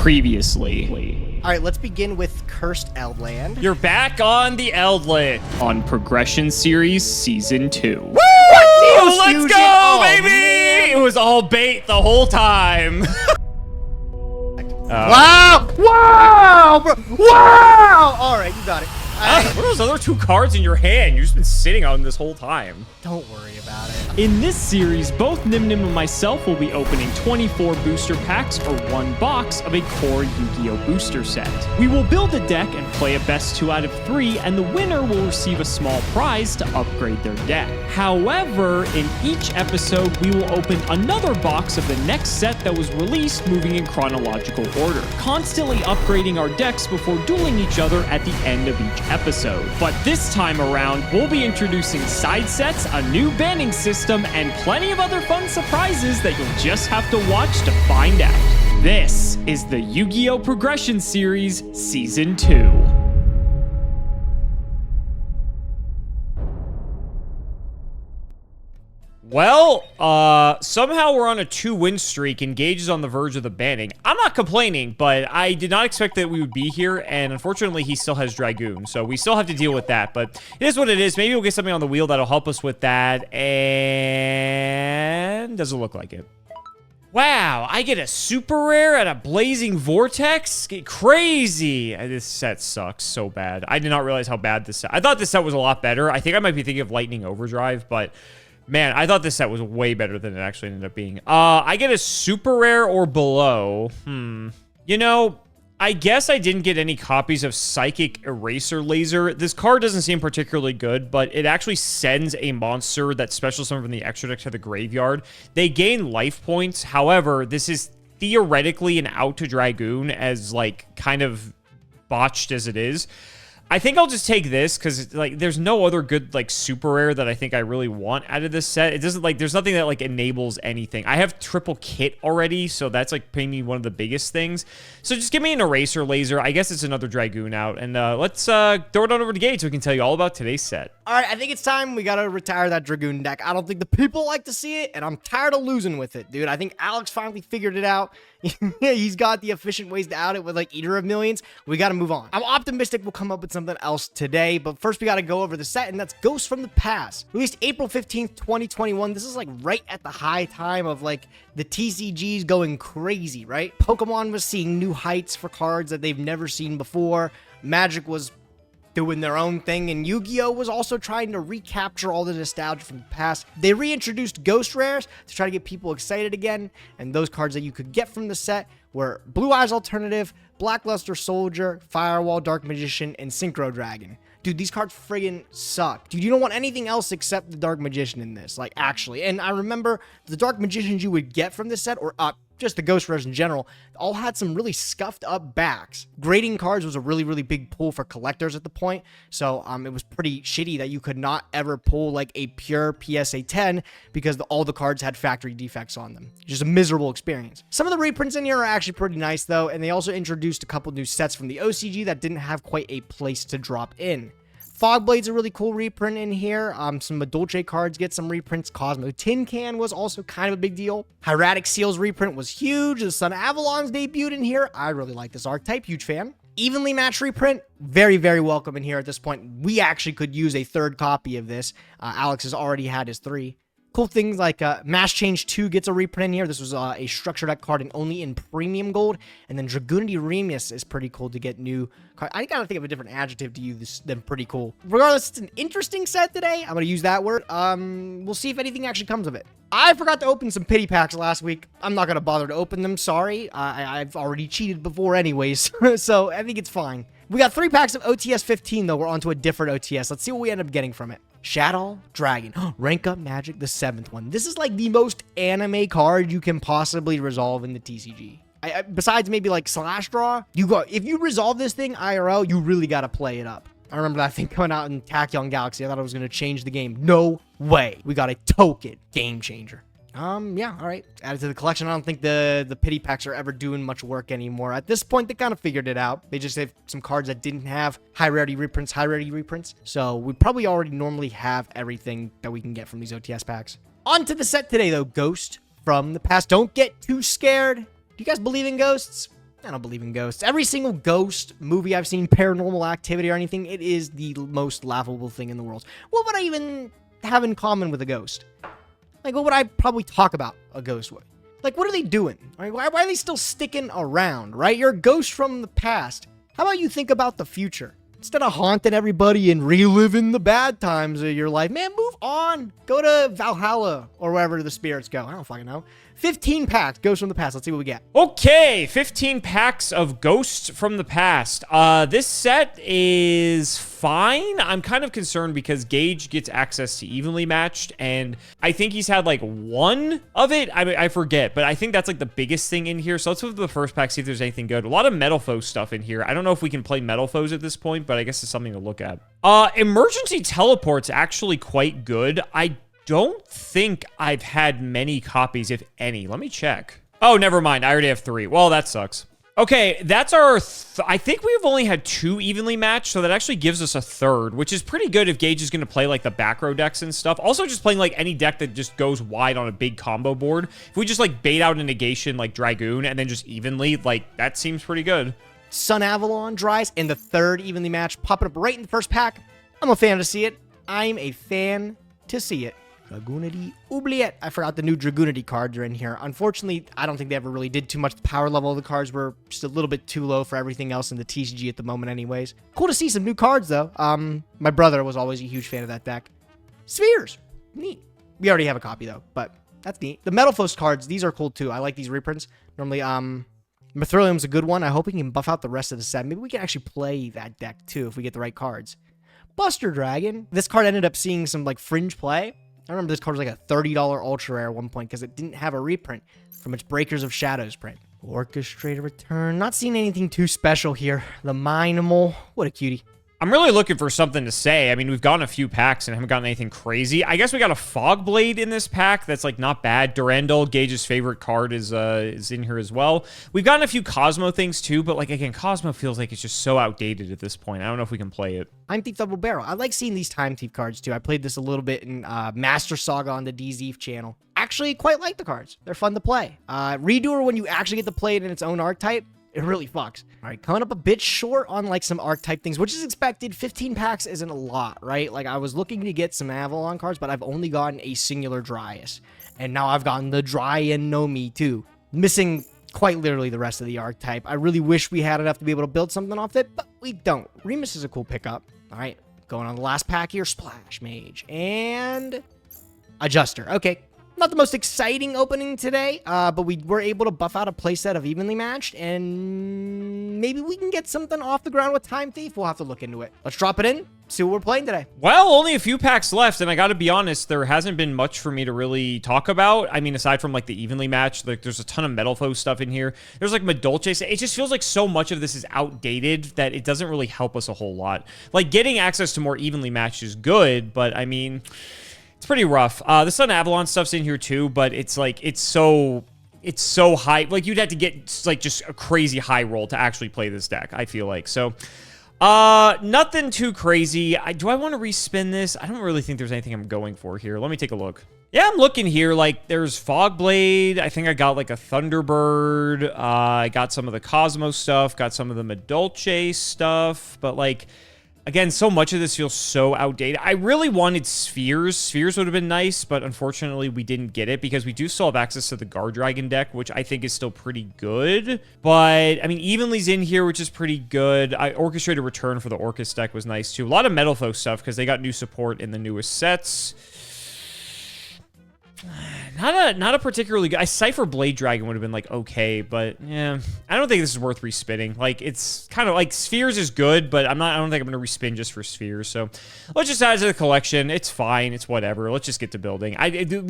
Previously. All right, let's begin with Cursed Eldland. You're back on the Eldland on Progression Series Season 2. Woo! Let's go, baby! Man. It was all bait the whole time. Wow! Wow! Bro. Wow! All right, you got it. What are those other two cards in your hand? You've just been sitting on this whole time. Don't worry about it. In this series, both Nyhmnim and myself will be opening 24 booster packs or one box of a core Yu-Gi-Oh! Booster set. We will build a deck and play a best 2 out of 3, and the winner will receive a small prize to upgrade their deck. However, in each episode, we will open another box of the next set that was released, moving in chronological order, constantly upgrading our decks before dueling each other at the end of each episode. But this time around, we'll be introducing side sets, a new banning system, and plenty of other fun surprises that you'll just have to watch to find out. This is the Yu-Gi-Oh! Progression Series Season 2. Well, somehow we're on a 2-win streak and Gage is on the verge of the banning. I'm not complaining, but I did not expect that we would be here, and unfortunately he still has Dragoon, so we still have to deal with that, but it is what it is. Maybe we'll get something on the wheel that'll help us with that, and doesn't look like it. Wow, I get a super rare at a Blazing Vortex? Crazy! This set sucks so bad. I did not realize how bad this set... I thought this set was a lot better. I think I might be thinking of Lightning Overdrive, but... man, I thought this set was way better than it actually ended up being. I get a super rare or below. You know, I guess I didn't get any copies of Psychic Eraser Laser. This card doesn't seem particularly good, but it actually sends a monster that's special summoned from the extra deck to the graveyard. They gain life points. However, this is theoretically an out to Dragoon, as, like, kind of botched as it is. I think I'll just take this because, like, there's no other good, like, super rare that I think I really want out of this set. It doesn't, like, there's nothing that, like, enables anything. I have triple kit already, so that's, like, paying me one of the biggest things. So just give me an Eraser Laser. I guess it's another Dragoon out. And let's throw it on over to Gage so we can tell you all about today's set. All right, I think it's time we got to retire that Dragoon deck. I don't think the people like to see it, and I'm tired of losing with it, dude. I think Alex finally figured it out. He's got the efficient ways to out it with, like, Eater of Millions. We got to move on. I'm optimistic we'll come up with something else today, but first we got to go over the set, and that's Ghosts from the Past. Released April 15th, 2021. This is, like, right at the high time of, like, the TCGs going crazy, right? Pokemon was seeing new heights for cards that they've never seen before. Magic was doing their own thing, and Yu-Gi-Oh! Was also trying to recapture all the nostalgia from the past. They reintroduced Ghost Rares to try to get people excited again, and those cards that you could get from the set were Blue Eyes Alternative, Blackluster Soldier, Firewall Dark Magician, and Synchro Dragon. Dude, these cards friggin' suck. Dude, you don't want anything else except the Dark Magician in this, like, actually. And I remember the Dark Magicians you would get from this set, or just the Ghost Rares in general, all had some really scuffed up backs. Grading cards was a really, really big pull for collectors at the point, so it was pretty shitty that you could not ever pull, like, a pure PSA 10 because all the cards had factory defects on them. Just a miserable experience. Some of the reprints in here are actually pretty nice, though, and they also introduced a couple new sets from the OCG that didn't have quite a place to drop in. Fogblade's a really cool reprint in here. Some Madolche cards get some reprints. Cosmo Tin Can was also kind of a big deal. Hieratic Seal's reprint was huge. The Sun Avalon's debuted in here. I really like this archetype. Huge fan. Evenly Matched reprint. Very, very welcome in here at this point. We actually could use a third copy of this. Alex has already had his 3. Cool things like Mass Change 2 gets a reprint in here. This was a structure deck card and only in premium gold. And then Dragoonity Remus is pretty cool to get new card. I gotta think of a different adjective to use than pretty cool. Regardless, it's an interesting set today. I'm gonna use that word. We'll see if anything actually comes of it. I forgot to open some pity packs last week. I'm not gonna bother to open them, sorry. I've already cheated before anyways, so I think it's fine. We got 3 packs of OTS 15 though. We're on to a different OTS. Let's see what we end up getting from it. Shadow Dragon. Rank Up Magic, the 7th one. This is like the most anime card you can possibly resolve in the TCG. Besides maybe like Slash Draw, if you resolve this thing IRL, you really got to play it up. I remember that thing coming out in Tachyon Galaxy. I thought it was going to change the game. No way. We got a token. Game changer. Yeah, all right. Added to the collection. I don't think the pity packs are ever doing much work anymore. At this point, they kind of figured it out. They just have some cards that didn't have high rarity reprints. So we probably already normally have everything that we can get from these OTS packs. On to the set today, though. Ghost from the Past. Don't get too scared. Do you guys believe in ghosts? I don't believe in ghosts. Every single ghost movie I've seen, Paranormal Activity or anything, it is the most laughable thing in the world. What would I even have in common with a ghost? Like, what would I probably talk about a ghost with? Like, what are they doing? Right? Why are they still sticking around, right? You're a ghost from the past. How about you think about the future? Instead of haunting everybody and reliving the bad times of your life, man, move on. Go to Valhalla or wherever the spirits go. I don't fucking know. 15 packs, Ghosts from the Past. Let's see what we get. Okay, 15 packs of Ghosts from the Past. This set is fine. I'm kind of concerned because Gage gets access to evenly matched, and I think he's had like one of it. I forget, but I think that's like the biggest thing in here. So let's move to the first pack, see if there's anything good. A lot of Metal Foes stuff in here. I don't know if we can play Metal Foes at this point, but I guess it's something to look at. Emergency Teleport's actually quite good. I don't think I've had many copies, if any. Let me check. Oh, never mind. I already have 3. Well, that sucks. Okay, that's our... I think we've only had 2 evenly matched, so that actually gives us a 3rd, which is pretty good if Gage is going to play, like, the back row decks and stuff. Also, just playing, like, any deck that just goes wide on a big combo board. If we just, like, bait out a negation, like Dragoon, and then just evenly, like, that seems pretty good. Sun Avalon dries in the 3rd evenly match, popping up right in the first pack. I'm a fan to see it. I'm a fan to see it. Dragoonity Oubliette. I forgot the new Dragoonity cards are in here. Unfortunately, I don't think they ever really did too much. The power level of the cards were just a little bit too low for everything else in the TCG at the moment anyways. Cool to see some new cards, though. My brother was always a huge fan of that deck. Spheres. Neat. We already have a copy, though, but that's neat. The Metal Foes cards, these are cool, too. I like these reprints. Normally, Mithrilium's a good one. I hope we can buff out the rest of the set. Maybe we can actually play that deck, too, if we get the right cards. Buster Dragon. This card ended up seeing some, like, fringe play. I remember this card was like a $30 ultra rare at one point because it didn't have a reprint from its Breakers of Shadows print. Orchestrator Return. Not seeing anything too special here. The Minimal. What a cutie. I'm really looking for something to say. I mean, we've gotten a few packs and haven't gotten anything crazy. I guess we got a Fog Blade in this pack that's, like, not bad. Durandal, Gage's favorite card, is in here as well. We've gotten a few Cosmo things, too, but, like, again, Cosmo feels like it's just so outdated at this point. I don't know if we can play it. Time Thief Double Barrel. I like seeing these Time Thief cards, too. I played this a little bit in Master Saga on the DZeef channel. Actually, quite like the cards. They're fun to play. Redoer, when you actually get to play it in its own archetype, it really fucks. All right, coming up a bit short on, like, some archetype things, which is expected. 15 packs isn't a lot, right? Like, I was looking to get some Avalon cards, but I've only gotten a singular Dryas. And now I've gotten the Dryanomi, too. Missing quite literally the rest of the archetype. I really wish we had enough to be able to build something off it, but we don't. Remus is a cool pickup. All right, going on the last pack here. Splash Mage. And Adjuster. Okay. Not the most exciting opening today, but we were able to buff out a playset of evenly matched, and maybe we can get something off the ground with Time Thief. We'll have to look into it. Let's drop it in, see what we're playing today. Well, only a few packs left, and I gotta be honest, there hasn't been much for me to really talk about. I mean, aside from, like, the evenly matched, like, there's a ton of Metal Foe stuff in here. There's, like, Madolche. It just feels like so much of this is outdated that it doesn't really help us a whole lot. Like, getting access to more evenly matched is good, but, I mean, it's pretty rough. The Sun Avalon stuff's in here too, but it's like, it's so high. Like, you'd have to get, like, just a crazy high roll to actually play this deck, I feel like. So, nothing too crazy. Do I want to respin this? I don't really think there's anything I'm going for here. Let me take a look. Yeah, I'm looking here. Like, there's Fogblade. I think I got, like, a Thunderbird. I got some of the Cosmos stuff. Got some of the Madolche stuff. But, like, again, so much of this feels so outdated. I really wanted Spheres. Spheres would have been nice, but unfortunately we didn't get it because we do still have access to the Guard Dragon deck, which I think is still pretty good. But, I mean, Evenly's in here, which is pretty good. Orchestrated Return for the Orcus deck was nice, too. A lot of Metal Foe stuff because they got new support in the newest sets. Not a particularly good... Cypher Blade Dragon would have been, like, okay, but, yeah. I don't think this is worth respinning. Like, it's kind of, like, Spheres is good, but I don't think I'm going to respin just for Spheres, so let's just add it to the collection. It's fine. It's whatever. Let's just get to building.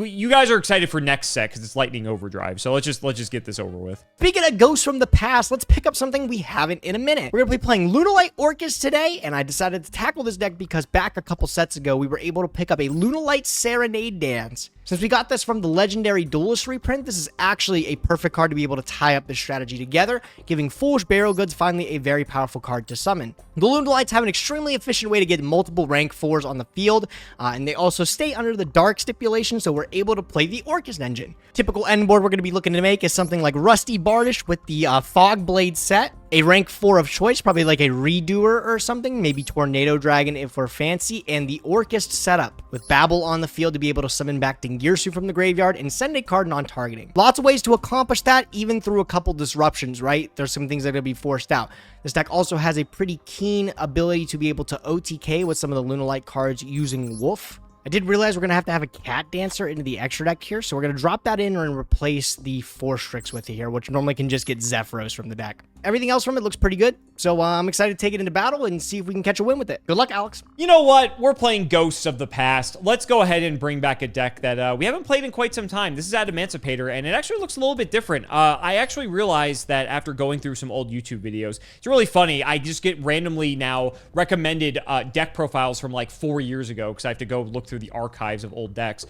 You guys are excited for next set because it's Lightning Overdrive, so let's just get this over with. Speaking of Ghosts from the Past, let's pick up something we haven't in a minute. We're going to be playing Lunalight Orcus today, and I decided to tackle this deck because back a couple sets ago, we were able to pick up a Lunalight Serenade Dance Since we got this from the legendary Duelist reprint, this is actually a perfect card to be able to tie up this strategy together, giving Foolish Burial Goods finally a very powerful card to summon. The Lunalights have an extremely efficient way to get multiple rank 4s on the field, and they also stay under the Dark stipulation, so we're able to play the Orcust engine. Typical end board we're going to be looking to make is something like Rusty Bardish with the Fog Blade set, a rank 4 of choice, probably like a Redoer or something, maybe Tornado Dragon if we're fancy, and the Orcust setup with Babble on the field to be able to summon back Dingirsu from the graveyard and send a card non-targeting. Lots of ways to accomplish that, even through a couple disruptions, right? There's some things that are going to be forced out. This deck also has a pretty keen ability to be able to OTK with some of the Lunalight cards using Wolf. I did realize we're going to have a Cat Dancer into the extra deck here, so we're going to drop that in and replace the Force Strix with it here, which normally can just get Zephyros from the deck. Everything else from it looks pretty good, so I'm excited to take it into battle and see if we can catch a win with it. Good luck, Alex. You know what? We're playing Ghosts of the Past. Let's go ahead and bring back a deck that we haven't played in quite some time. This is Emancipator, and it actually looks a little bit different. I actually realized that after going through some old YouTube videos, it's really funny. I just get randomly now recommended deck profiles from like 4 years ago because I have to go look through the archives of old decks.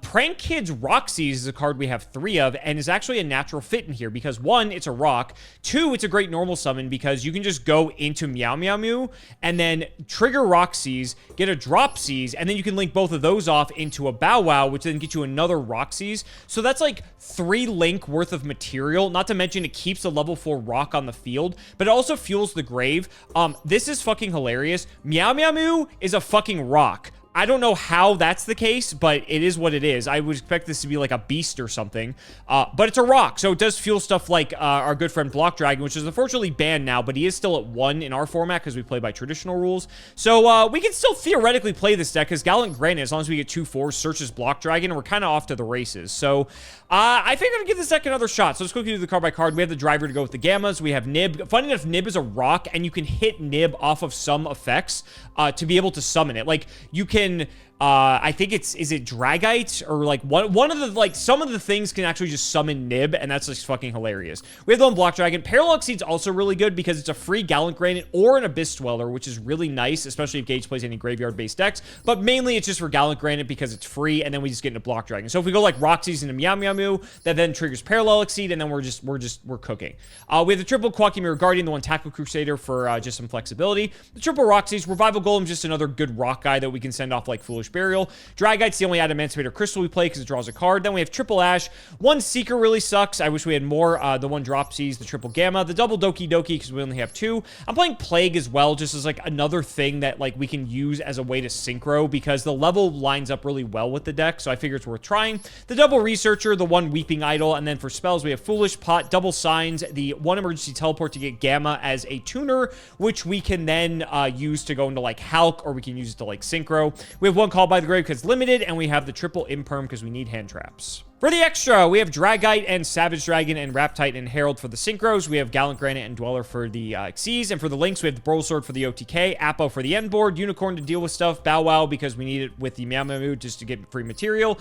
Prank Kids Roxy's is a card we have 3 of, and is actually a natural fit in here because 1, it's a rock, 2, it's a great normal summon because you can just go into Meow and then trigger Roxy's, get a Dropsies, and then you can link both of those off into a Bow Wow, which then gets you another Roxy's. So that's like 3 link worth of material, not to mention it keeps the level 4 rock on the field, but it also fuels the grave. This is fucking hilarious. Meow is a fucking rock. I don't know how that's the case, but it is what it is. I would expect this to be like a beast or something, but it's a rock, so it does fuel stuff like our good friend Block Dragon, which is unfortunately banned now, but he is still at 1 in our format because we play by traditional rules. So we can still theoretically play this deck because Gallant Granite, as long as we get 2/4, searches Block Dragon, and we're kind of off to the races. So I think I'm going to give this deck another shot. So let's quickly do the card by card. We have the Driver to go with the Gammas. We have Nib. Funny enough, Nib is a rock, and you can hit Nib off of some effects to be able to summon it. Like, you can I think is it Dragite or like one of the, like, some of the things can actually just summon Nib, and that's just fucking hilarious. We have the one Block Dragon. Parallel Exceed's also really good because it's a free Gallant Granite or an Abyss Dweller, which is really nice, especially if Gage plays any graveyard-based decks. But mainly it's just for Gallant Granite because it's free, and then we just get into Block Dragon. So if we go like Roxy's into Meow, that then triggers Parallel Exceed, and then we're cooking. We have the triple Quacky Mirror Guardian, the one Tackle Crusader for just some flexibility. The triple Roxy's, Revival Golem, just another good rock guy that we can send off like Foolish Burial. Dragite's the only Emancipator Crystal we play because it draws a card. Then we have Triple Ash. One Seeker really sucks. I wish we had more. The one Dropsies, the Triple Gamma, the double Doki Doki because we only have 2. I'm playing Plague as well, just as like another thing that like we can use as a way to synchro because the level lines up really well with the deck, so I figure it's worth trying. The double Researcher, the one Weeping Idol, and then for spells we have Foolish Pot, Double Signs, the one Emergency Teleport to get Gamma as a tuner, which we can then use to go into like Hulk, or we can use it to like synchro. We have one Call by the Grave because limited, and we have the triple Imperm because we need hand traps. For the extra, we have Dragite and Savage Dragon and Raptite and Herald for the synchros. We have Gallant Granite and Dweller for the Xyz. And for the links, we have the Brawl Sword for the OTK, Appo for the end board, Unicorn to deal with stuff, Bow Wow because we need it with the Meow just to get free material.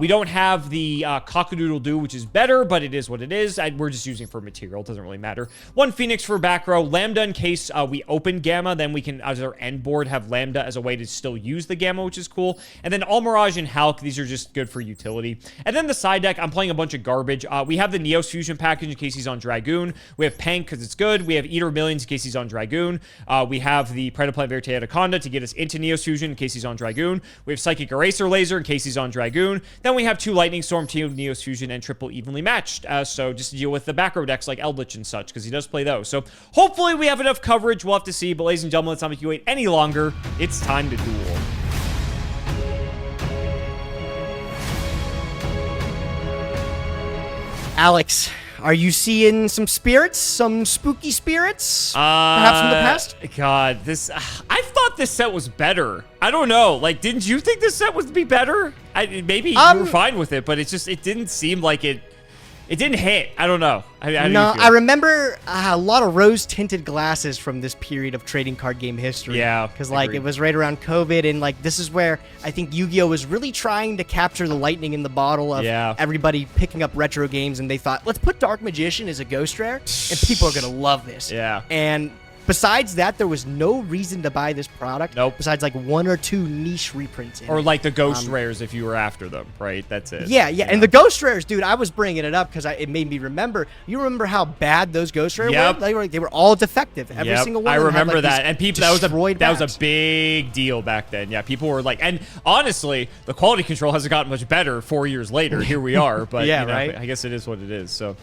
We don't have the Cockadoodle-Doo, which is better, but it is what it is. We're just using for material. It doesn't really matter. One Phoenix for back row, Lambda in case we open Gamma. Then we can, as our end board, have Lambda as a way to still use the Gamma, which is cool. And then Almirage and Hulk. These are just good for utility. And then the side deck, I'm playing a bunch of garbage. We have the Neos Fusion package in case he's on Dragoon. We have Pank because it's good. We have Eater of Millions in case he's on Dragoon. We have the Predaplant Verte Anaconda to get us into Neos Fusion in case he's on Dragoon. We have Psychic Eraser Laser in case he's on Dragoon. Then we have 2 Lightning Storm, 2 Neos Fusion, and triple evenly matched. So just to deal with the back row decks like Eldritch and such because he does play those. So hopefully we have enough coverage. We'll have to see. But ladies and gentlemen, let's not make you wait any longer. It's time to duel. Alex, are you seeing some spirits? Some spooky spirits? Perhaps from the past? God, this... I thought this set was better. I don't know. Like, didn't you think this set would be better? Maybe you were fine with it, but it didn't seem like it... It didn't hit. I don't know. I remember a lot of rose-tinted glasses from this period of trading card game history. Yeah, because like it was right around COVID, and like this is where I think Yu-Gi-Oh was really trying to capture the lightning in the bottle of everybody picking up retro games, and they thought, let's put Dark Magician as a ghost rare, and people are gonna love this. Yeah. And Besides that, there was no reason to buy this product. Nope. Besides like 1 or 2 niche reprints. Or like the ghost rares if you were after them, right? That's it. Yeah. And the ghost rares, dude, I was bringing it up because it made me remember. You remember how bad those ghost rares were? They were all defective. Every single one. I remember had, like, that. And people, that was a big deal back then. Yeah, people were like, and honestly, the quality control hasn't gotten much better 4 years later. Here we are. But yeah, you know, right. I guess it is what it is. So,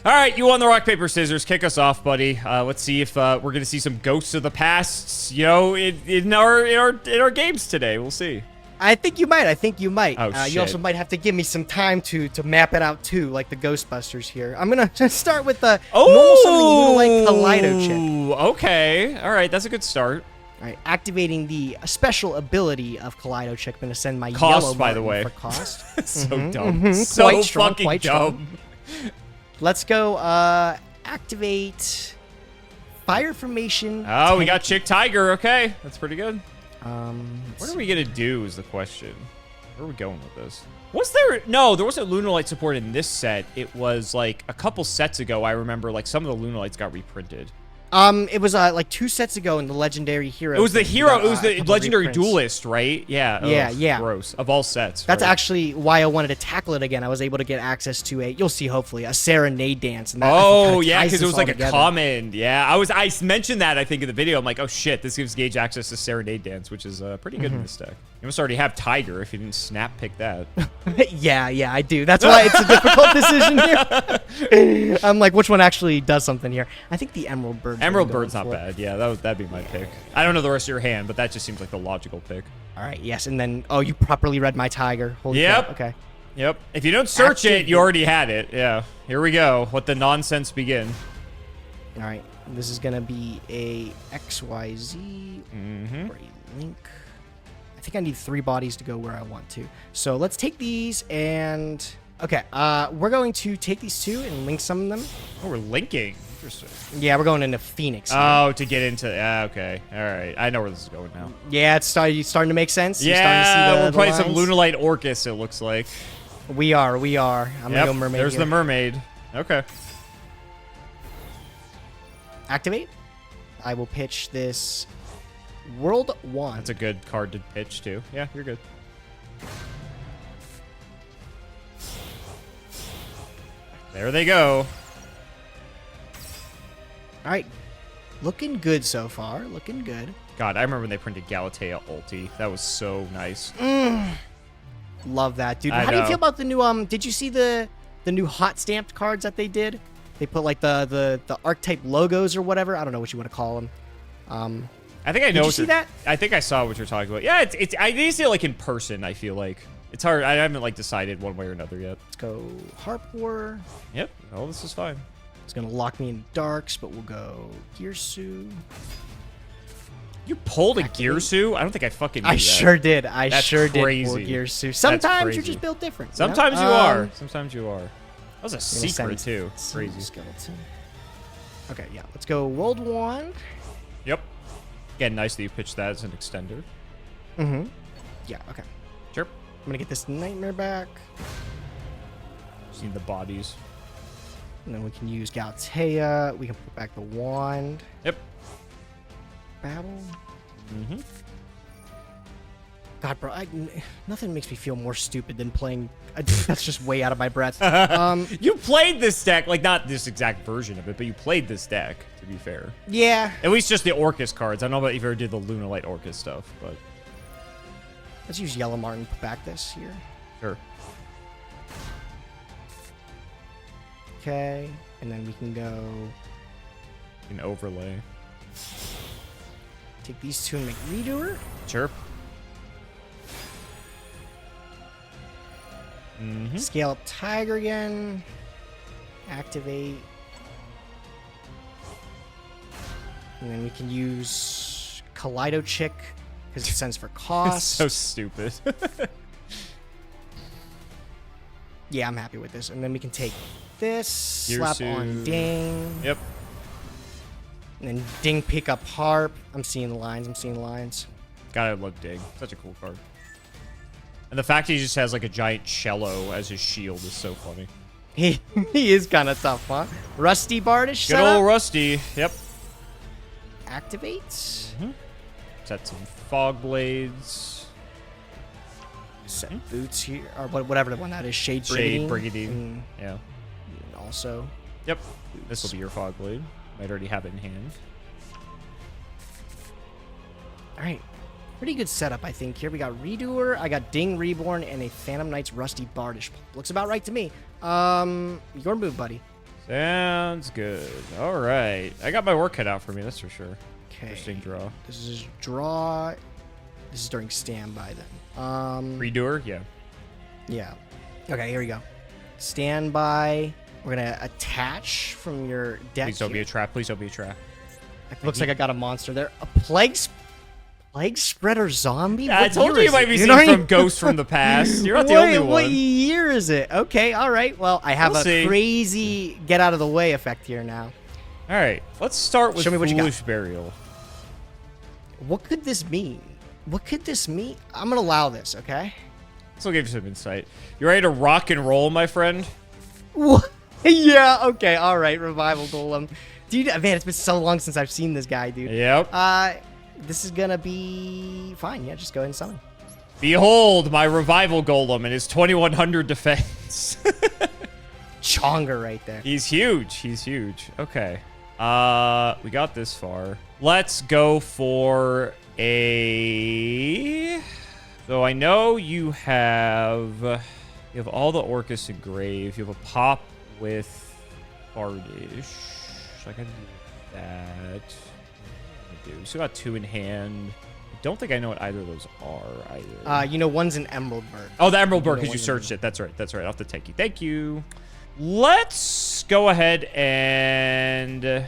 all right, you won the rock paper scissors. Kick us off, buddy. Let's see if we're gonna see some ghosts of the past, you know, in our games today. We'll see. I think you might. Oh, shit. You also might have to give me some time to map it out too, like the Ghostbusters here. I'm gonna just start with the normal summoning like Kaleido Chick. Okay, all right, that's a good start. All right, activating the special ability of Kaleido Chick. I'm gonna send my Cost, yellow by the Martin way. for cost. So dumb. So Quite strong, fucking quite dumb. strong. Let's go activate Fire Formation. Oh, we got Chick Tiger. Okay, that's pretty good. What are we gonna do is the question. Where are we going with this? Was there... No, there wasn't Lunalight support in this set. It was like a couple sets ago. I remember like some of the Lunalights got reprinted. It was like 2 sets ago in the Legendary Hero. It was the hero. It was the Legendary reprints. Duelist, right? Yeah. Yeah. Gross. Of all sets. That's right? actually why I wanted to tackle it again. I was able to get access to you'll see hopefully, a Serenade dance. And that, oh, yeah, because it was like a common. Yeah, I mentioned that, I think, in the video. I'm like, oh, shit, this gives Gage access to Serenade dance, which is pretty good in this deck. You must already have Tiger if you didn't snap pick that. yeah, I do. That's why it's a difficult decision here. I'm like, which one actually does something here? I think the Emerald Bird. Emerald Bird's not bad. Yeah, that'd be my pick. I don't know the rest of your hand, but that just seems like the logical pick. All right, yes, and then, you properly read my Tiger. Holy yep. crap. Okay. Yep. If you don't search it, you already had it. Yeah. Here we go. Let the nonsense begin. All right. This is going to be a XYZ or a Link. I think I need 3 bodies to go where I want to. So let's take these and... Okay, we're going to take these 2 and link some of them. Oh, we're linking. Interesting. Yeah, we're going into Phoenix here. Oh, to get into... okay. All right. I know where this is going now. Yeah, it's starting to make sense. Yeah, we're playing some Lunalight Orcus, it looks like. We are. I'm going to go Mermaid there's here. the Mermaid. Okay. Activate. I will pitch this World 1. That's a good card to pitch, too. Yeah, you're good. There they go. All right. Looking good so far. Looking good. God, I remember when they printed Galatea Ulti. That was so nice. Love that, dude. I How do you know. feel about the new did you see the new hot stamped cards that they did? They put like the archetype logos or whatever. I don't know what you want to call them. I think I know. Did you see that? I think I saw what you're talking about. Yeah, I need to see it like in person, I feel like. It's hard. I haven't like decided one way or another yet. Let's go Harp War. Yep. Oh, this is fine. It's gonna lock me in darks, but we'll go Gearsu. You pulled a Gearsu? I don't think I fucking knew I that. sure did. I That's sure crazy. did pull Gearsu. Sometimes crazy. you're just built different. you know? Sometimes you are. Sometimes you are. That was a I'm gonna secret, send too. some Crazy. skeleton. Okay, yeah. Let's go World 1. Yep. Again, nice that you pitched that as an extender. Yeah, okay. Sure. I'm gonna get this Nightmare back. Just need the bodies. And then we can use Galatea. We can put back the wand. Yep. Babble. God, bro, nothing makes me feel more stupid than playing. That's just way out of my breath. You played this deck, like not this exact version of it, but you played this deck, to be fair. Yeah. At least just the Orcus cards. I don't know about if you ever did the Lunalight Orcus stuff, but... Let's use Yellow Martin. Put back this here. Sure. Okay. And then we can go... An overlay. Take these 2 and make Redoer. Sure. Scale up Tiger again. Activate. And then we can use Kaleido Chick because it sends for cost. So stupid. Yeah, I'm happy with this. And then we can take this, slap Gearsu. on Ding. Yep. And then Ding pick up Harp. I'm seeing the lines. Gotta love Dig. Such a cool card. And the fact he just has like a giant cello as his shield is so funny. He is kind of tough, huh? Rusty Bardish Good setup. old Rusty. Yep. activate. Set some fog blades. Set boots here, or whatever the one that is. Shade Brigandine. Yeah. And also. Yep. This will be your fog blade. Might already have it in hand. All right. Pretty good setup, I think. Here we got Redoer, I got Ding Reborn, and a Phantom Knight's Rusty Bardish. Looks about right to me. Your move, buddy. Sounds good. All right. I got my work cut out for me, that's for sure. Okay. Interesting draw. This is draw. This is during standby then. Redoer? Yeah. Yeah. Okay, here we go. Standby. We're gonna attach from your deck. Please don't be a trap. Please don't be a trap. Looks like I got a monster there. A plague spreader zombie? Yeah, I told you might be seeing from Ghost from the past. You're not the only one. What year is it? Okay, all right. Well, I have a crazy get out of the way effect here now. All right, let's start with Foolish Burial. What could this mean? What could this mean? I'm gonna allow this, okay? This will give you some insight. You ready to rock and roll, my friend? What? Yeah, okay, all right. Revival Golem. Dude, man, it's been so long since I've seen this guy, dude. Yep. This is gonna be fine. Yeah, just go ahead and summon. Behold, my Revival Golem and his 2100 defense. Chonga right there. He's huge. He's huge. Okay. We got this far. Let's go for a... So I know you have all the Orcus and Grave. You have a pop with Bardish. So I can do that. We still got 2 in hand. I don't think I know what either of those are either. You know, one's an Emerald Bird. Oh, the Emerald Bird, because you searched it. That's right. That's right. I'll have to take you. Thank you. Let's go ahead and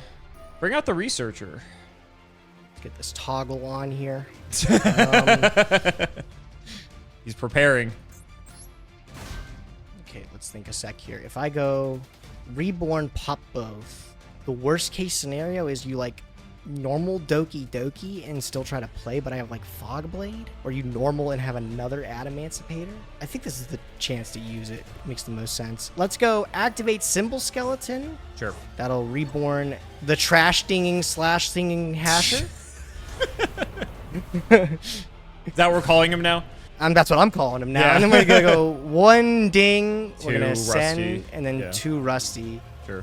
bring out the Researcher. Let's get this toggle on here. He's preparing. Okay, let's think a sec here. If I go Reborn, pop both, the worst case scenario is you like normal Doki Doki and still try to play, but I have like Fog Blade, or you normal and have another Adamancipator. I think this is the chance to use it. Makes the most sense. Let's go activate Symbol Skeleton. Sure. That'll reborn the trash dinging / singing Hasher. Is that what we're calling him now? That's what I'm calling him now. Yeah. And then we're gonna go 1 ding. We're gonna Rusty. ascend, and then 2 Rusty. Sure.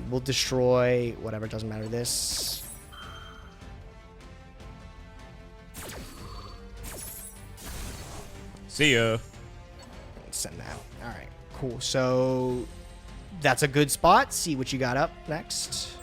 We'll destroy whatever. Doesn't matter. This. See ya. Send that. All right. Cool. So that's a good spot. See what you got up next.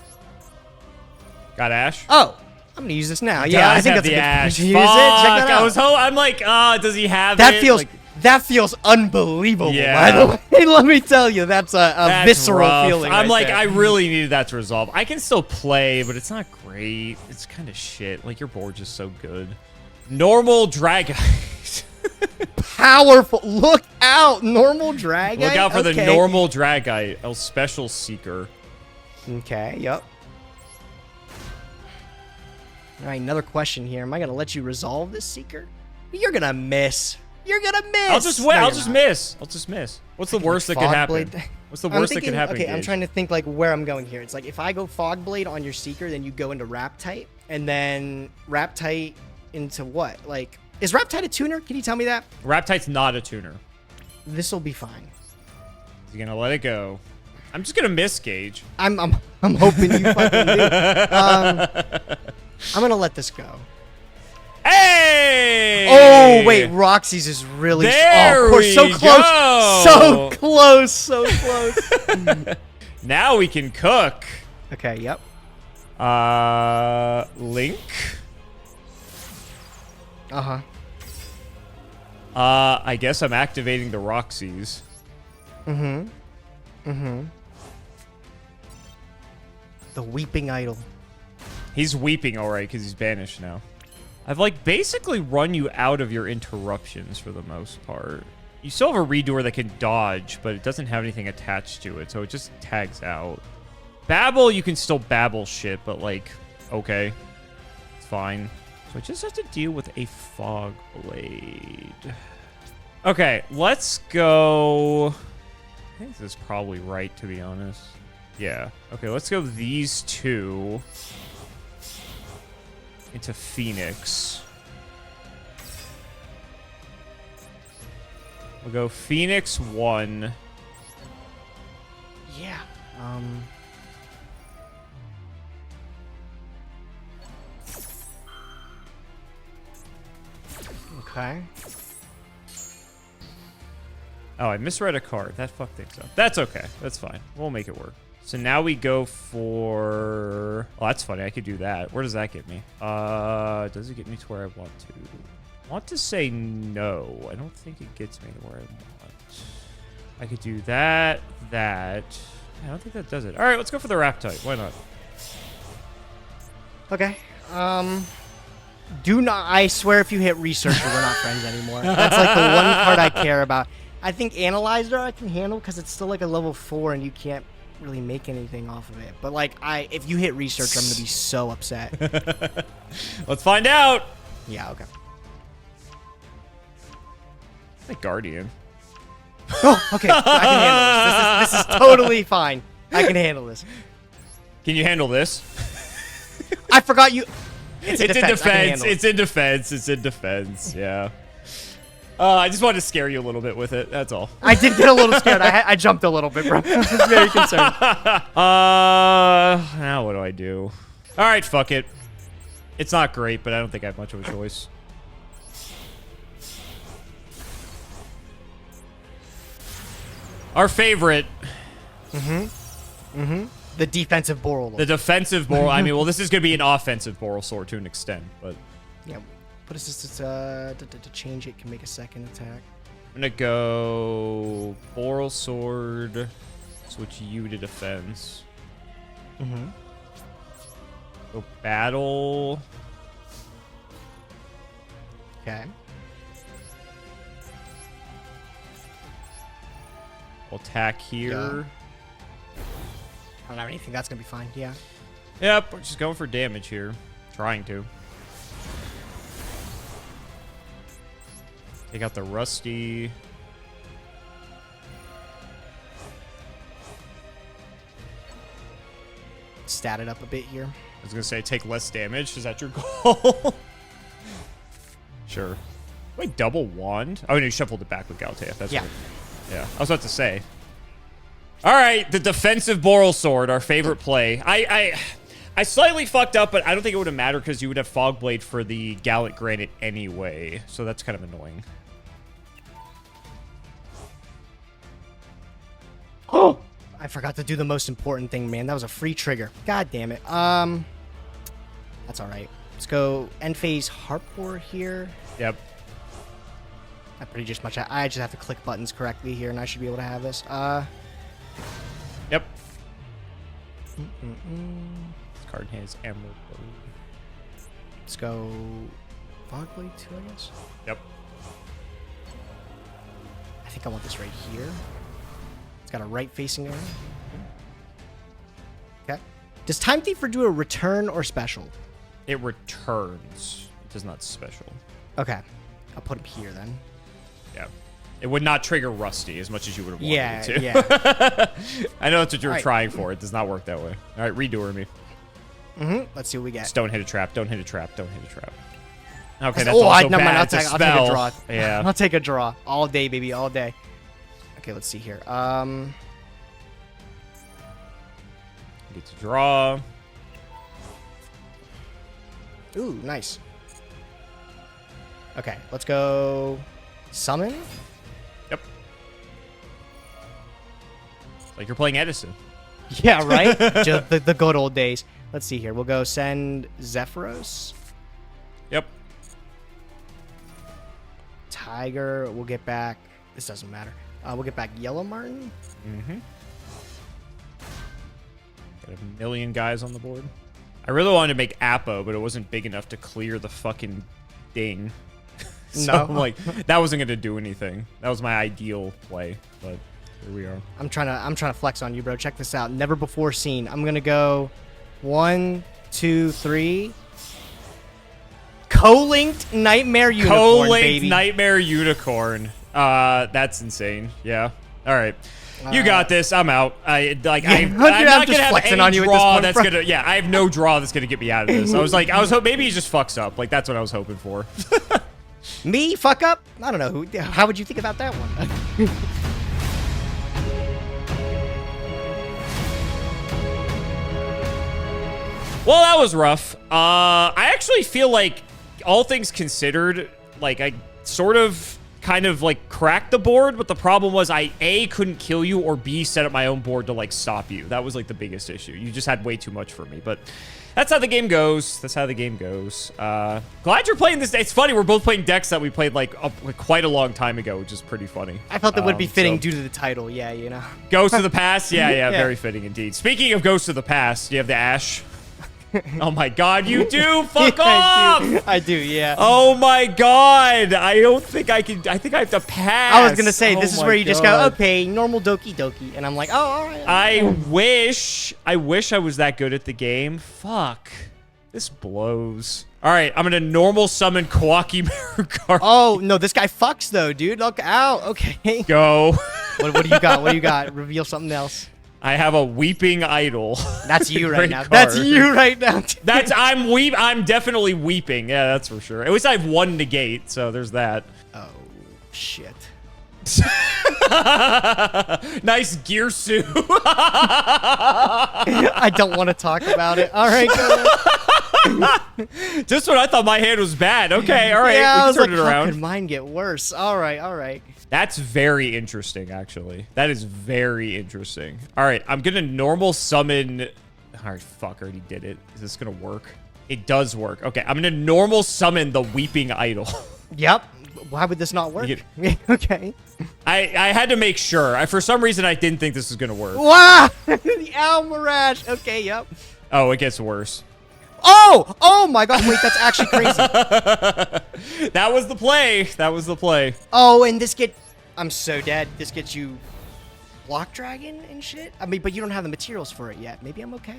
Got Ash? Oh, I'm gonna use this now. Yeah, I think that's a good Ash. point to use it. Check that out. I'm like, does he have that it? feels Like, that feels unbelievable. Yeah. By the way, let me tell you, that's a visceral rough. feeling. I'm right like, there. I really needed that to resolve. I can still play, but it's not great. It's kind of shit. Like, your board's just so good. Normal Dragite. Powerful. Look out. Normal Dragite. Look out for the normal Dragite. El Special Seeker. Okay, yep. All right, another question here. Am I going to let you resolve this Seeker? You're going to miss. You're going to miss. I'll just wait. I'll just miss. I'll just miss. What's the worst that could happen? What's the worst that could happen? Okay, I'm trying to think like where I'm going here. It's like if I go Fog Blade on your Seeker, then you go into Raptite, and then Raptite into what? Like, is Raptite a tuner? Can you tell me that? Raptite's not a tuner. This will be fine. He's gonna let it go. I'm just gonna miss Gage. I'm hoping you fucking do. I'm gonna let this go. Hey! Oh wait, Roxy's is really. There of course, we so close, go. so close, so close. Now we can cook. Okay. Yep. Link. I guess I'm activating the Roxy's. The Weeping Idol. He's weeping, alright, because he's banished now. I've, like, basically run you out of your interruptions for the most part. You still have a Redoer that can dodge, but it doesn't have anything attached to it, so it just tags out. Babble, you can still babble shit, but, like, okay. It's fine. So I just have to deal with a Fog Blade. Okay, let's go... I think this is probably right, to be honest. Yeah. Okay, let's go these two. into Phoenix. We'll go Phoenix 1. Yeah. Okay. Oh, I misread a card. That fucked things up. That's okay. That's fine. We'll make it work. So now we go for... Oh, that's funny. I could do that. Where does that get me? Does it get me to where I want to? I want to say no. I don't think it gets me to where I want. I could do that, that. I don't think that does it. All right, let's go for the Raptite. Why not? Okay. Do not... I swear if you hit Researcher, we're not friends anymore. That's like the one card I care about. I think Analyzer I can handle because it's still like a level 4 and you can't really make anything off of it. But like, if you hit Researcher, I'm going to be so upset. Let's find out. Yeah, okay. The Guardian. Oh, okay. I can handle this. This is totally fine. I can handle this. Can you handle this? I forgot you... It's in defense. It's in defense. It's in defense. Yeah. I just wanted to scare you a little bit with it. That's all. I did get a little scared. I jumped a little bit, bro. I was very concerned. Now what do I do? All right, fuck it. It's not great, but I don't think I have much of a choice. Our favorite. The defensive Boral. The defensive Boral. I mean, well, this is going to be an offensive Boral Sword to an extent, but... Yeah. What is this? To change it, can make a second attack. I'm going to go Boral Sword, switch you to defense. Go battle. Okay. We'll attack here. Yeah. I don't have anything. That's going to be fine. Yeah. Yep, we're just going for damage here. Trying to. Take out the Rusty. Stat it up a bit here. I was going to say take less damage. Is that your goal? Sure. Wait, double wand? Oh, no, you shuffled it back with Galtea. That's yeah. right. Yeah, I was about to say. All right, the defensive Boral Sword, our favorite play. I slightly fucked up, but I don't think it would have mattered because you would have Fog Blade for the Gallant Granite anyway. So that's kind of annoying. Oh! I forgot to do the most important thing, man. That was a free trigger. God damn it. That's all right. Let's go end phase Harpor here. Yep. That pretty just much. I just have to click buttons correctly here, and I should be able to have this. Yep. This card has Emerald. Let's go Fog Blade 2, I guess. Yep. I think I want this right here. It's got a right facing area. Okay. Does Time Thiefer do a return or special? It returns. It does not special. Okay. I'll put him here then. Yeah. It would not trigger Rusty as much as you would have wanted Yeah, it to. yeah. I know that's what you were All right. trying for. It does not work that way. All right, redoer me. Let's see what we get. Just don't hit a trap. Don't hit a trap. Don't hit a trap. Okay, that's oh, also never mind. bad. I'll It's a take a spell. draw. Yeah. I'll take a draw. All day, baby. All day. Okay, let's see here. Get to draw. Ooh, nice. Okay, let's go summon. Yep. Like you're playing Edison. Yeah, right? Just the good old days. Let's see here. We'll go send Zephyros. Yep. Tiger. We'll get back. This doesn't matter. We'll get back Yellow Martin. Got a million guys on the board. I really wanted to make Apo, but it wasn't big enough to clear the fucking ding. So No. I'm like, that wasn't going to do anything. That was my ideal play, but here we are. I'm trying to flex on you, bro. Check this out. Never before seen. I'm gonna go 1, 2, 3. Co-linked Nightmare Unicorn, Co-linked baby. Nightmare Unicorn. That's insane. Yeah. All right. You got this. I'm out. I'm not I'm gonna just have flexing any on you at this draw point, that's bro. gonna. Yeah, I have no draw that's gonna get me out of this. I was hoping maybe he just fucks up. Like that's what I was hoping for. Me fuck up? I don't know. How would you think about that one? Well, that was rough. I actually feel like, all things considered, like I sort of kind of like cracked the board, but the problem was I A, couldn't kill you, or B, set up my own board to like stop you. That was like the biggest issue. You just had way too much for me, but that's how the game goes. That's how the game goes. Glad you're playing this. It's funny, we're both playing decks that we played like quite a long time ago, which is pretty funny. I thought that would be fitting due to the title. Yeah, you know. Ghost of the Past? Yeah, Yeah. very fitting indeed. Speaking of Ghost of the Past, you have the Ash. Oh my god, you do! Fuck off! I do, yeah. Oh my god! I don't think I can. I think I have to pass. I was gonna say, Oh this is my where you just go, God. okay, normal Doki Doki. And I'm like, oh, all right. I wish I was that good at the game. Fuck. This blows. Alright, I'm gonna normal summon Kawaki Marugar. Oh, no, this guy fucks, though, dude. Look out. Okay. Go. What do you got? What do you got? Reveal something else. I have a Weeping Idol. That's you right Great now. card. That's you right now. Dude. I'm definitely weeping. Yeah, that's for sure. At least I have one negate, so there's that. Oh, shit. Nice gear suit. I don't want to talk about it. All right, go. Just when I thought my hand was bad. Okay, all right, Yeah, I we was can turn like, it how around. could mine get worse? All right, all right. That's very interesting, actually. That is very interesting. All right, I'm gonna normal summon. All right, fuck, I already did it. Is this gonna work? It does work. Okay, I'm gonna normal summon the Weeping Idol. Yep. Why would this not work? You Okay. I had to make sure. For some reason, I didn't think this was gonna work. Wow! The Owl Mirage. Okay, yep. Oh, it gets worse. Oh! Oh my god, wait, that's actually crazy. That was the play. That was the play. Oh, and this I'm so dead. This gets you Block Dragon and shit? I mean, but you don't have the materials for it yet. Maybe I'm okay.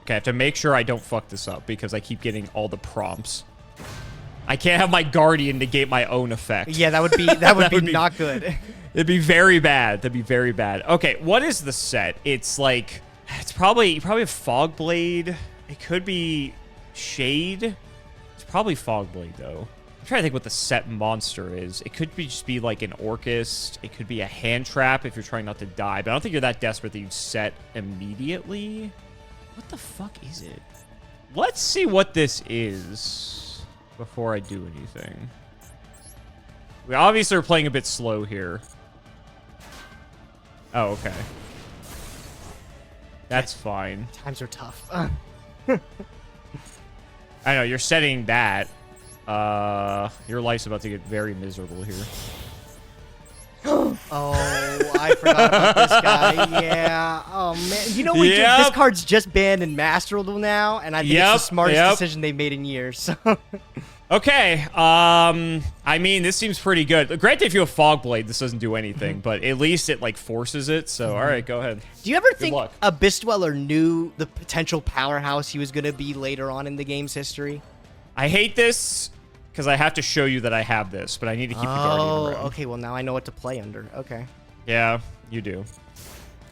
Okay, I have to make sure I don't fuck this up because I keep getting all the prompts. I can't have my Guardian negate my own effect. Yeah, that would be not good. It'd be very bad. That'd be very bad. Okay, what is the set? It's like, it's probably a Fogblade. It could be Shade. It's probably Fogblade though. I'm trying to think what the set monster is. It could just be like an Orcust. It could be a hand trap if you're trying not to die. But I don't think you're that desperate that you set immediately. What the fuck is it? Let's see what this is before I do anything. We obviously are playing a bit slow here. Oh, okay. That's fine. Times are tough. I know, you're setting that. Your life's about to get very miserable here. Oh, I forgot about this guy. Yeah. Oh, man. You know what? Yep. This card's just banned in Master Duel now, and I think it's the smartest decision they made in years. So. Okay. I mean, this seems pretty good. Granted, if you have Fogblade, this doesn't do anything, but at least it, like, forces it. So, all right, go ahead. Do you ever think luck. Abyss Dweller knew the potential powerhouse he was going to be later on in the game's history? I hate this because I have to show you that I have this, but I need to keep the Guardian around. Okay. Well, now I know what to play under. Okay. Yeah, you do.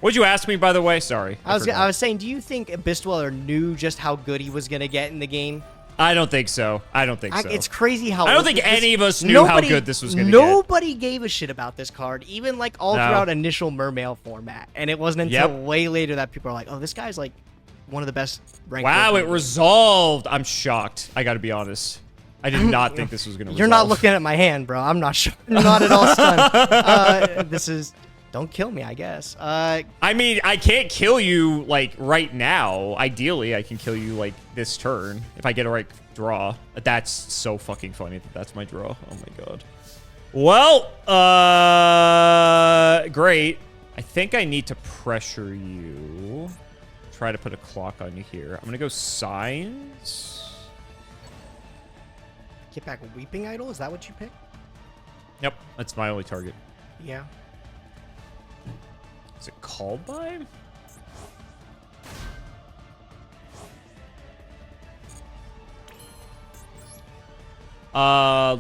What'd you ask me, by the way? Sorry. I was saying, do you think Abyss Dweller knew just how good he was going to get in the game? I don't think so. I don't think so. It's crazy how... I don't think any of us knew how good this was going to get. Nobody gave a shit about this card, even like all throughout initial Mermail format. And it wasn't until way later that people are like, oh, this guy's like one of the best ranked... Wow, it resolved. I'm shocked. I got to be honest. I did not think this was going to resolve. You're not looking at my hand, bro. I'm not sure. Not at all stunned. This is... Don't kill me, I guess. I mean, I can't kill you, like, right now. Ideally, I can kill you, like, this turn if I get a right draw. That's so fucking funny that that's my draw. Oh, my God. Well, great. I think I need to pressure you. Try to put a clock on you here. I'm going to go Signs. Get back Weeping Idol? Is that what you picked? Yep, that's my only target. Yeah. Is it called by?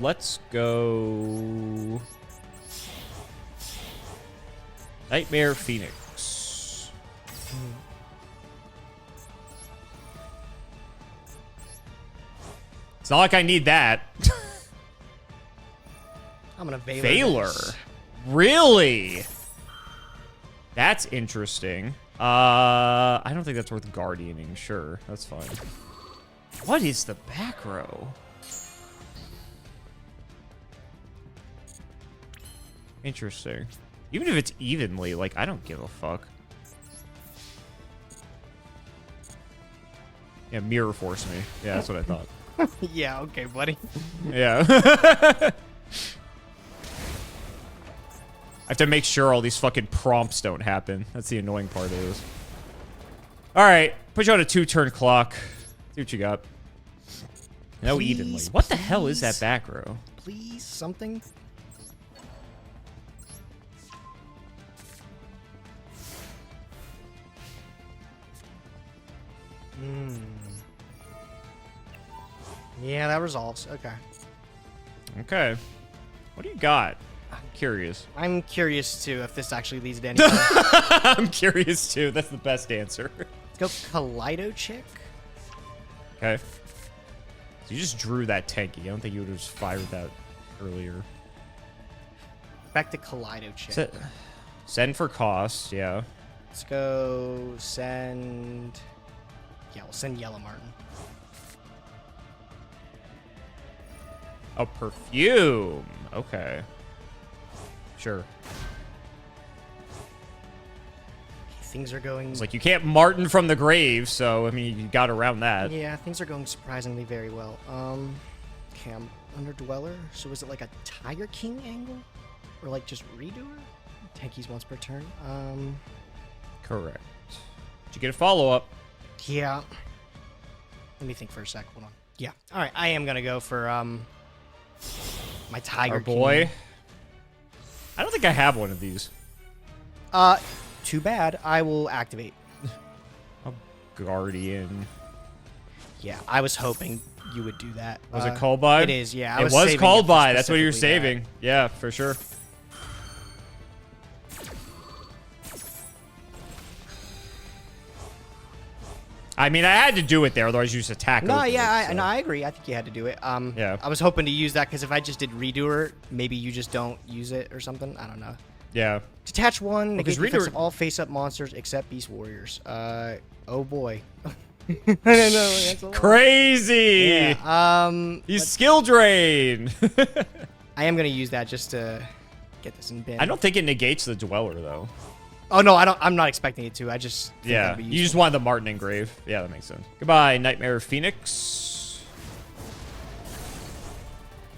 Let's go. Did Nightmare Phoenix. It's not like I need that. I'm gonna Valor. Really? That's interesting. I don't think that's worth guardianing. Sure, that's fine. What is the back row? Interesting. Even if it's evenly, like, I don't give a fuck. Yeah, mirror force me. Yeah, that's what I thought. Yeah, okay, buddy. Yeah. I have to make sure all these fucking prompts don't happen. That's the annoying part of this. Alright, put you on a 2-turn clock. See what you got. No, Please, evenly. What the hell is that please. back row? Please, something. Yeah, that resolves. Okay. Okay. What do you got? I'm curious. I'm curious too if this actually leads to anything. I'm curious too. That's the best answer. Let's go Kaleido Chick. Okay. So you just drew that tanky. I don't think you would have just fired that earlier. Back to Kaleido Chick. Send for cost, yeah. Let's go send. Yeah, we'll send Yellow Martin. Oh, perfume. Okay. Sure. Things are going. It's like you can't Martin from the grave, so I mean you got around that. Yeah, things are going surprisingly very well. Okay, I'm under Dweller. So is it like a Tiger King angle, or like just redoer? Tankies once per turn. Correct. Did you get a follow up? Yeah. Let me think for a sec. Hold on. Yeah. All right. I am gonna go for my Tiger Our boy. King. I don't think I have one of these. Too bad. I will activate. A guardian. Yeah, I was hoping you would do that. Was it called by? It is. Yeah, I It was was saving called for by. That's what you're specifically saving. Yeah, for sure. I mean, I had to do it there, otherwise you just attack. No, over yeah, it, so. no, I agree. I think you had to do it. Yeah. I was hoping to use that because if I just did Redoer, maybe you just don't use it or something. I don't know. Yeah. Detach one. Negate the effects Redoer- of all face-up monsters except Beast Warriors. Oh boy. I don't know. That's a lot. Crazy. Yeah. He's skill drain. I am gonna use that just to get this in bin. I don't think it negates the dweller though. Oh no, I don't. I'm not expecting it to. I just. Think Yeah, that'd be you just useful. want the Martin engrave. Yeah, that makes sense. Goodbye, Nightmare Phoenix.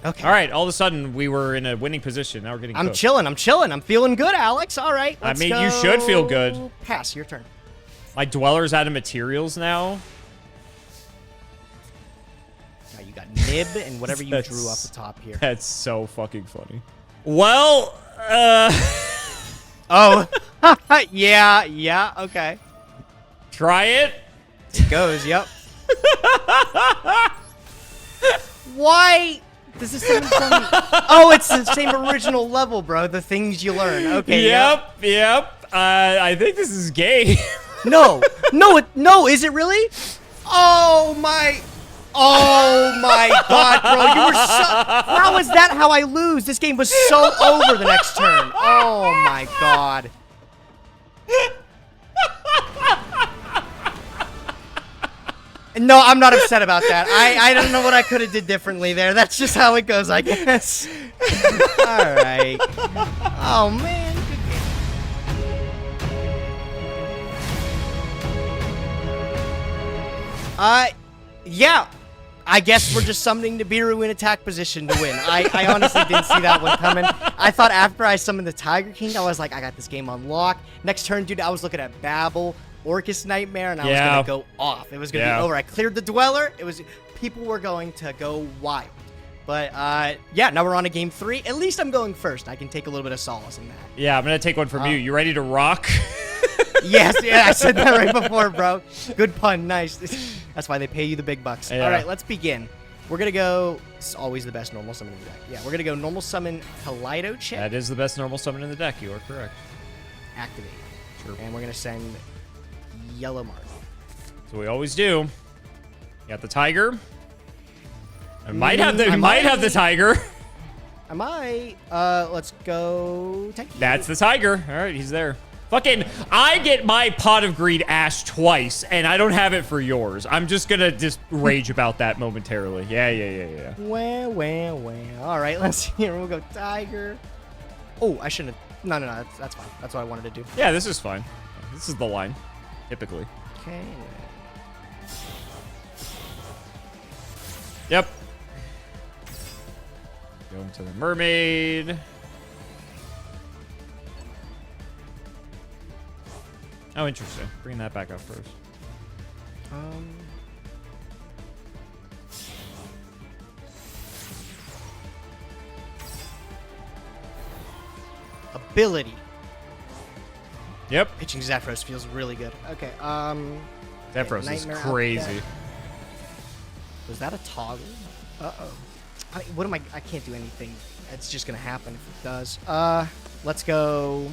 Okay. All right, all of a sudden we were in a winning position. Now we're getting. I'm cooked. chilling. I'm chilling. I'm feeling good, Alex. All right. I Let's mean, go. you should feel good. Pass. Your turn. My dweller's out of materials now. Now you got nib and whatever you drew off the top here. That's so fucking funny. Well, Oh. yeah. Okay. try it. It goes. Yep. Why? Does this sound funny? Oh, it's the same original level, bro. The things you learn. Okay. Yep. I think this is gay. No. No. Is it really? Oh my God, bro. You were so. How is that how I lose? This game was so over the next turn. Oh my God. No, I'm not upset about that. I don't know what I could have did differently there. That's just how it goes, I guess. All right. Oh man. Yeah. I guess we're just summoning Nibiru in attack position to win. I honestly didn't see that one coming. I thought after I summoned the Tiger King, I was like, I got this game on lock. Next turn, dude, I was looking at Babel, Orcus Nightmare, and I was going to go off. It was going to be over. I cleared the Dweller. People were going to go wild. But, yeah, now we're on to game 3. At least I'm going first. I can take a little bit of solace in that. Yeah, I'm gonna take one from you. You ready to rock? Yes, yeah, I said that right before, bro. Good pun, nice. That's why they pay you the big bucks. Yeah. All right, let's begin. We're gonna go. It's always the best normal summon in the deck. Yeah, we're gonna go normal summon Kaleido Chick. That is the best normal summon in the deck. You are correct. activate. Sure. And we're gonna send yellow mark. So we always do. You got the tiger. I might have the tiger. I might. Let's go. That's the tiger. All right, he's there. Fucking, I get my pot of greed ash twice, and I don't have it for yours. I'm just gonna just rage about that momentarily. Yeah. Wah. All right, let's see here. We'll go tiger. Oh, I shouldn't have. No. That's fine. That's what I wanted to do. Yeah, this is fine. This is the line, typically. Okay. Yep. Going to the mermaid. Oh, interesting. Bring that back up first. Ability. Yep. Pitching Zephyros feels really good. Okay. Zephyros is Nightmare crazy. Was that a toggle? Uh-oh. What am I? I can't do anything. It's just gonna happen if it does. Let's go.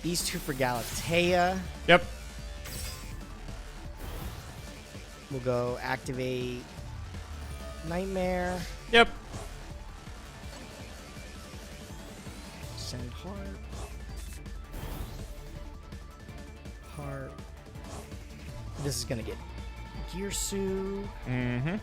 These two for Galatea. Yep. We'll go activate Nightmare. Yep. Send Heart. This is gonna get Gearsu. Mm-hmm.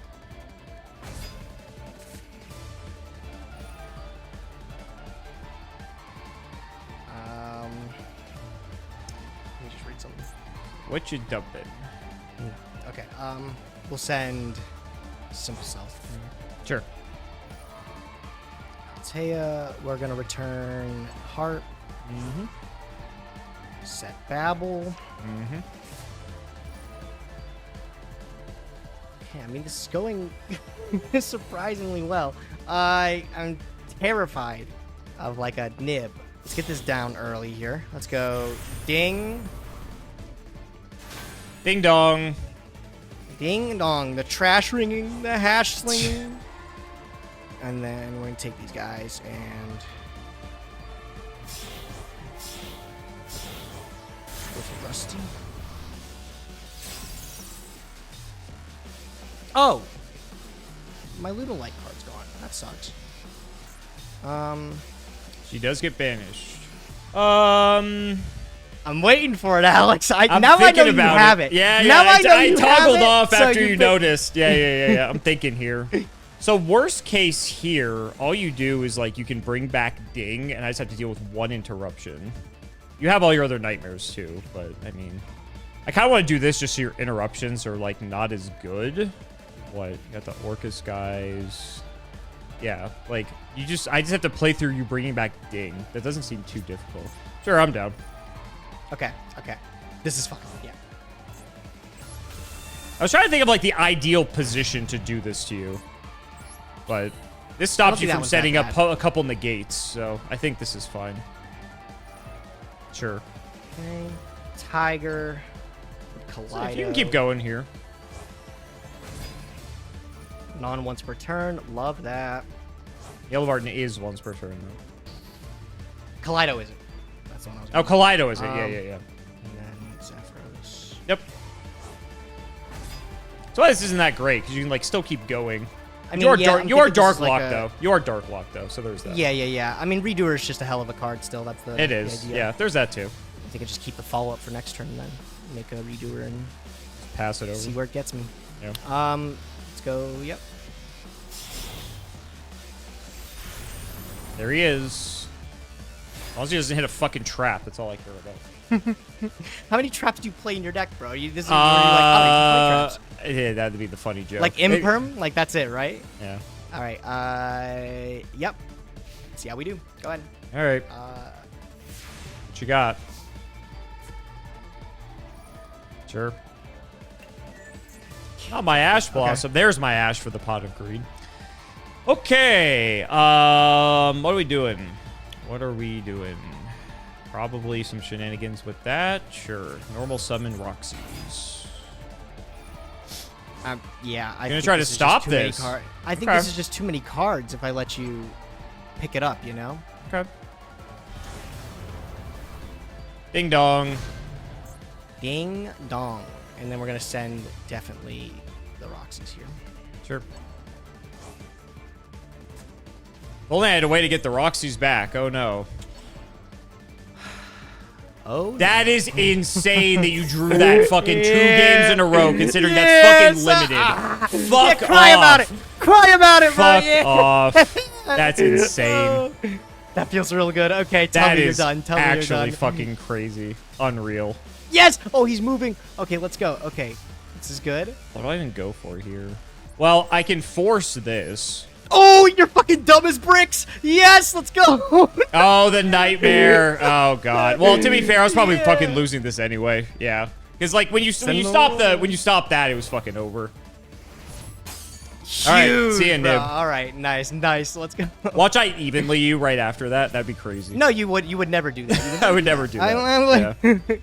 Let me just read something. What you dumping? Okay. We'll send Simple Self. Sure. Taya, we're gonna return Heart. Mm-hmm. Set Babel. Mm-hmm. Okay, I mean this is going surprisingly well. I'm terrified of like a nib. Let's get this down early here. Let's go ding. Ding dong. Ding dong. The trash ringing, the hash slinging. And then we're going to take these guys and... go for Rusty. Oh! My Ludolite card's gone. That sucks. She does get banished. I'm waiting for it, Alex. I'm now I thinking know about you have it. Yeah, now yeah. I know you toggled have it, off so after you noticed. Yeah. I'm thinking here. So worst case here, all you do is like you can bring back Ding, and I just have to deal with one interruption. You have all your other nightmares too, but I mean, I kind of want to do this just so your interruptions are like not as good. What? You got the Orcus guys. Yeah, like I just have to play through you bringing back Ding. That doesn't seem too difficult. Sure, I'm down. Okay. This is fine. Yeah. I was trying to think of like the ideal position to do this to you, but this stops you from setting up a couple negates, so I think this is fine. Sure. Okay. Tiger. Kaleido. So if you can keep going here. Non once per turn. Love that. Yellow Barton is once per turn, though. Kaleido isn't. That's the one I was Oh, Kaleido is it? Yeah. And then Zephyros. Yep. That's why this isn't that great, because you can like still keep going. I mean, you are Dark Lock, though. You are Dark Lock, though, so there's that. Yeah. I mean, Redoer is just a hell of a card still. That's the It is. idea. Yeah, there's that, too. I think I just keep the follow-up for next turn, then. Make a Redoer and Pass it over. see where it gets me. Yeah. Let's go, yep. There he is. As long as he doesn't hit a fucking trap, that's all I care about. How many traps do you play in your deck, bro? This is where you're like, oh, traps. Yeah, that'd be the funny joke. Like Imperm? Like, that's it, right? Yeah. All right, yep. Let's see how we do. Go ahead. All right. What you got? Sure. Oh, my Ash Blossom. Okay. There's my Ash for the Pot of Greed. Okay. What are we doing? Probably some shenanigans with that. Sure. Normal summon Roxy's. Yeah. I'm gonna try to stop this. I think this is just too many cards if I let you pick it up, you know? Okay. Ding dong. Ding dong. And then we're going to send definitely the Roxy's here. Sure. If only I had a way to get the Roxy's back. Oh, no. Oh, that is insane that you drew that fucking 2 games in a row, considering that's fucking limited. Fuck yeah, cry off. about it. Cry about it, Fuck bro. Yeah. off. That's insane. That feels real good. Okay, tell me you're done. Tell me you're done. Actually fucking crazy. Unreal. Yes! Oh, he's moving. Okay, let's go. Okay, this is good. What do I even go for here? Well, I can force this. Oh, you're fucking dumb as bricks. Yes, let's go. Oh, the nightmare. Oh god. Well, to be fair, I was probably fucking losing this anyway. Yeah, because like when you stop that, it was fucking over. All right, see ya, Nib. All right, nice. Let's go. Watch I evenly you right after that. That'd be crazy. No, you would never do that. I would never do that. Yeah.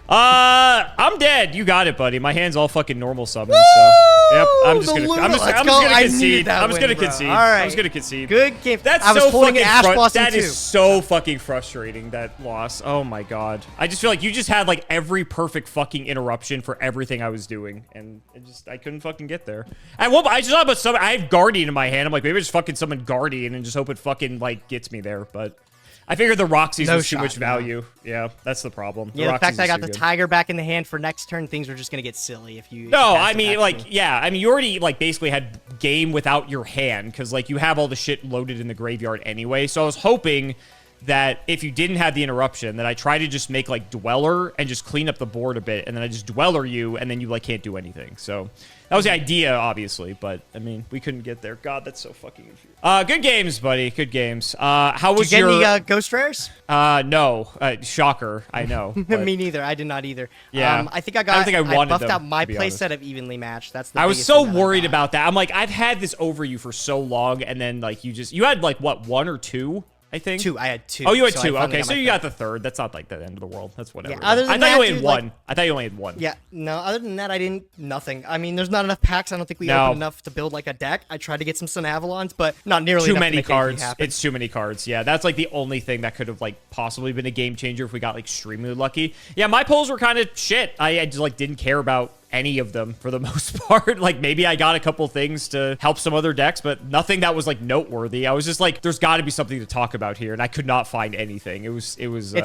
I'm dead. You got it, buddy. My hand's all fucking normal summon. So, yep. I'm just gonna concede. I'm just gonna concede. All right. I'm just gonna concede. Good game. That's so fucking that is so fucking frustrating. That loss. Oh my god. I just feel like you just had like every perfect fucking interruption for everything I was doing, and I couldn't fucking get there. And well, I just thought about some. I have Guardian in my hand. I'm like, maybe I just fucking summon Guardian and just hope it fucking like gets me there, but. I figured the Roxy's was too much value. Yeah, that's the problem. Yeah, the fact that I got the Tiger back in the hand for next turn, things were just gonna get silly if you. No, I mean, like, yeah, I mean, you already like basically had game without your hand because like you have all the shit loaded in the graveyard anyway. So I was hoping that if you didn't have the interruption, that I try to just make like Dweller and just clean up the board a bit, and then I just Dweller you, and then you like can't do anything. So that was the idea, obviously, but I mean, we couldn't get there. God, that's so fucking infuriating. Good games, buddy. Good games. How was your? Did you get any ghost rares? No. Shocker. I know. Me neither. I did not either. Yeah. I think I got. I don't think I wanted buffed them, out my to be honest. playset of evenly matched. That's the. I was so worried about that. I'm like, I've had this over you for so long, and then like you had like what 1 or 2. I think 2. I had 2. Oh, you had 2. Okay, so you got the 3rd. That's not like the end of the world. That's whatever. Yeah, other than I thought you only had 1. I thought you only had 1. Yeah, no. Other than that, I didn't. Nothing. I mean, there's not enough packs. I don't think we opened enough to build like a deck. I tried to get some Sun Avalons, but not nearly too enough many to make cards. It's too many cards. Yeah, that's like the only thing that could have like possibly been a game changer if we got like extremely lucky. Yeah, my pulls were kind of shit. I just like didn't care about any of them for the most part. Like maybe I got a couple things to help some other decks, but nothing that was like noteworthy. I was just like, there's got to be something to talk about here, and I could not find anything. It's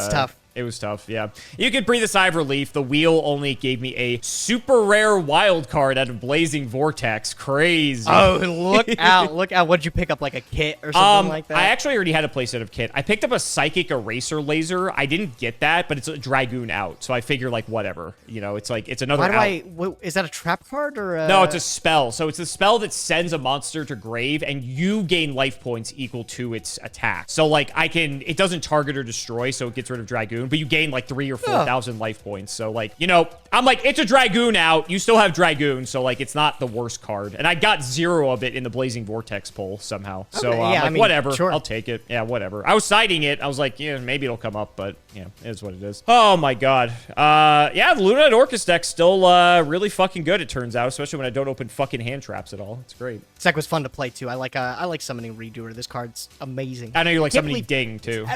tough. It was tough, yeah. You could breathe a sigh of relief. The wheel only gave me a super rare wild card out of Blazing Vortex. Crazy. Oh, look out. Look out. What'd you pick up, like a kit or something like that? I actually already had a playset of kit. I picked up a Psychic Eraser Laser. I didn't get that, but it's a Dragoon out, so I figure, like, whatever. You know, it's like, it's another out. Is that a trap card or a... No, it's a spell. So it's a spell that sends a monster to grave, and you gain life points equal to its attack. So, like, it doesn't target or destroy, so it gets rid of Dragoon, but you gain, like, 3,000 or 4,000 life points. So, like, you know, I'm like, it's a Dragoon out. You still have Dragoon, so, like, it's not the worst card. And I got 0 of it in the Blazing Vortex pull somehow. Okay, so, yeah, I mean, whatever. Sure. I'll take it. Yeah, whatever. I was siding it. I was like, yeah, maybe it'll come up, but, yeah, it is what it is. Oh, my God. Yeah, the Luna and Orcus deck's still really fucking good, it turns out, especially when I don't open fucking hand traps at all. It's great. This deck was fun to play, too. I like summoning Redoer. This card's amazing. I know you like summoning Ding, too.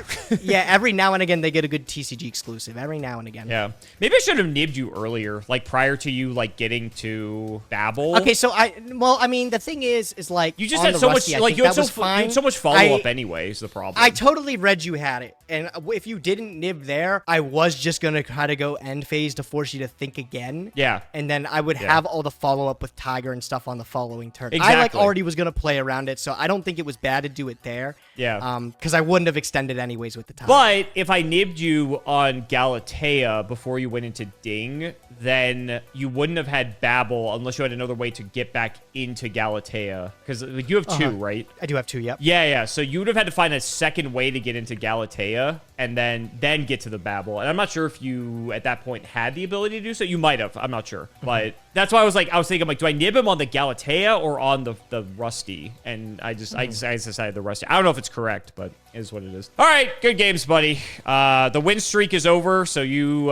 Yeah, every now and again, they get a good TCG exclusive. Every now and again. Yeah. Maybe I should have nibbed you earlier, like prior to you like getting to Babel. Okay, so I mean, the thing is like you just had so much, like you had so much follow up anyway. Is the problem? I totally read you had it, and if you didn't nib there, I was just gonna try to go end phase to force you to think again. Yeah. And then I would have all the follow up with Tiger and stuff on the following turn. Exactly. I like already was gonna play around it, so I don't think it was bad to do it there. Yeah. Because I wouldn't have extended anyways with the time. But if I nibbed you on Galatea before you went into Ding, then you wouldn't have had Babel unless you had another way to get back into Galatea. Because like, you have 2, right? I do have 2, yep. Yeah. So you would have had to find a second way to get into Galatea and then get to the Babel. And I'm not sure if you, at that point, had the ability to do so. You might have. I'm not sure. But that's why I was thinking, do I nib him on the Galatea or on the Rusty? And I decided the Rusty. I don't know if it's correct, but it is what it is. All right, good games, buddy. The win streak is over, so you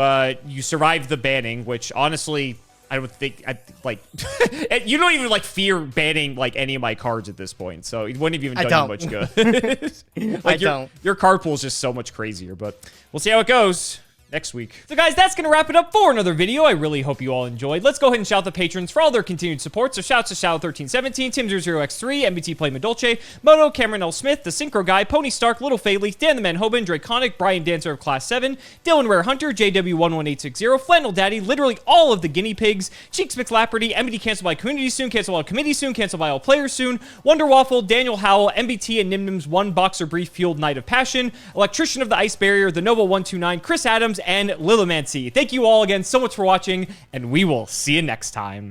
survived the banning, which honestly, I would think, you don't even like fear banning like any of my cards at this point, so it wouldn't have even done you much good. Like, I don't. Your card pool is just so much crazier, but we'll see how it goes. next week. So guys, that's gonna wrap it up for another video. I really hope you all enjoyed. Let's go ahead and shout out the patrons for all their continued support. So shouts to Shadow1317, Tim00x3, MBT Play Madolce, Moto, Cameron L. Smith, The Synchro Guy, Pony Stark, Little Faley, Dan the Man Hoban, Draconic, Brian Dancer of Class 7, Dylan Rare Hunter, JW11860, Flannel Daddy, literally all of the guinea pigs, Cheeks McLapperty, MBT canceled by community soon, canceled by committee soon, canceled by all players soon, Wonder Waffle, Daniel Howell, MBT and Nyhmnim's One Boxer Brief Fueled Night of Passion, Electrician of the Ice Barrier, The Noble 129, Chris Adams, and Lilamancy. Thank you all again so much for watching, and we will see you next time.